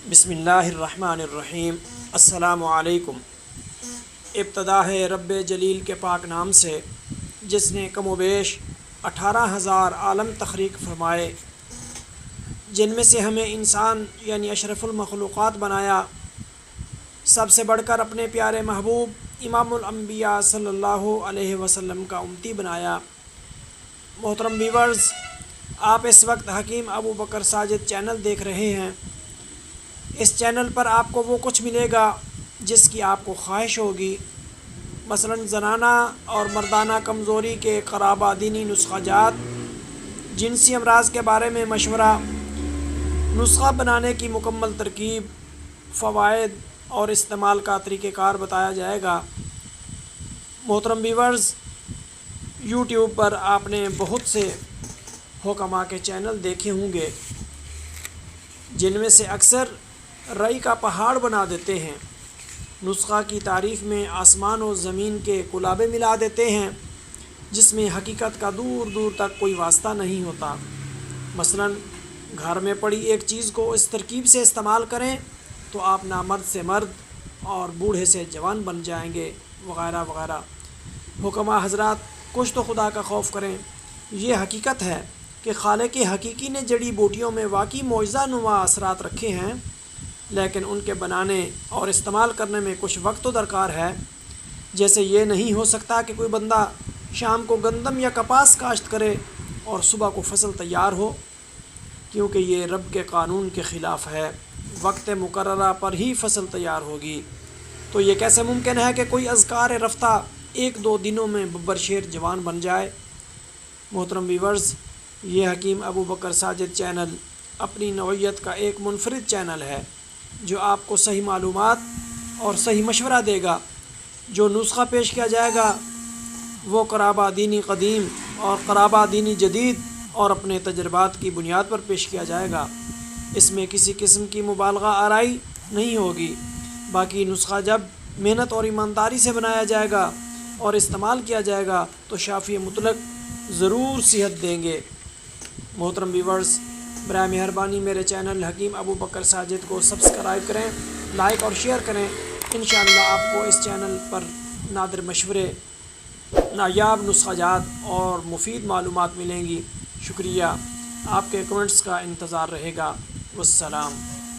بسم اللہ الرحمن الرحیم۔ السلام علیکم۔ ابتدا ہے رب جلیل کے پاک نام سے جس نے کم و بیش 18,000 عالم تخلیق فرمائے، جن میں سے ہمیں انسان یعنی اشرف المخلوقات بنایا، سب سے بڑھ کر اپنے پیارے محبوب امام الانبیاء صلی اللہ علیہ وسلم کا امتی بنایا۔ محترم ویورز، آپ اس وقت حکیم ابو بکر ساجد چینل دیکھ رہے ہیں۔ اس چینل پر آپ کو وہ کچھ ملے گا جس کی آپ کو خواہش ہوگی، مثلا زنانہ اور مردانہ کمزوری کے قرابہ دینی نسخہ جات، جنسی امراض کے بارے میں مشورہ، نسخہ بنانے کی مکمل ترکیب، فوائد اور استعمال کا طریقہ کار بتایا جائے گا۔ محترم ویورز، یوٹیوب پر آپ نے بہت سے حکماء کے چینل دیکھے ہوں گے جن میں سے اکثر رئی کا پہاڑ بنا دیتے ہیں، نسخہ کی تعریف میں آسمان و زمین کے کلابے ملا دیتے ہیں جس میں حقیقت کا دور دور تک کوئی واسطہ نہیں ہوتا۔ مثلا گھر میں پڑی ایک چیز کو اس ترکیب سے استعمال کریں تو آپ نامرد سے مرد اور بوڑھے سے جوان بن جائیں گے، وغیرہ وغیرہ۔ حکماء حضرات، کچھ تو خدا کا خوف کریں۔ یہ حقیقت ہے کہ خالق حقیقی نے جڑی بوٹیوں میں واقعی معجزہ نما اثرات رکھے ہیں، لیکن ان کے بنانے اور استعمال کرنے میں کچھ وقت تو درکار ہے۔ جیسے یہ نہیں ہو سکتا کہ کوئی بندہ شام کو گندم یا کپاس کاشت کرے اور صبح کو فصل تیار ہو، کیونکہ یہ رب کے قانون کے خلاف ہے۔ وقت مقررہ پر ہی فصل تیار ہوگی۔ تو یہ کیسے ممکن ہے کہ کوئی اذکار رفتہ 1-2 دنوں میں ببر شیر جوان بن جائے؟ محترم ویورز، یہ حکیم ابو بکر ساجد چینل اپنی نوعیت کا ایک منفرد چینل ہے جو آپ کو صحیح معلومات اور صحیح مشورہ دے گا۔ جو نسخہ پیش کیا جائے گا وہ قرابہ دینی قدیم اور قرابہ دینی جدید اور اپنے تجربات کی بنیاد پر پیش کیا جائے گا۔ اس میں کسی قسم کی مبالغہ آرائی نہیں ہوگی۔ باقی نسخہ جب محنت اور ایمانداری سے بنایا جائے گا اور استعمال کیا جائے گا تو شافی مطلق ضرور صحت دیں گے۔ محترم ویورز، برائے مہربانی میرے چینل حکیم ابو بکر ساجد کو سبسکرائب کریں، لائک اور شیئر کریں۔ انشاءاللہ آپ کو اس چینل پر نادر مشورے، نایاب نسخہ جات اور مفید معلومات ملیں گی۔ شکریہ، آپ کے کمنٹس کا انتظار رہے گا۔ والسلام۔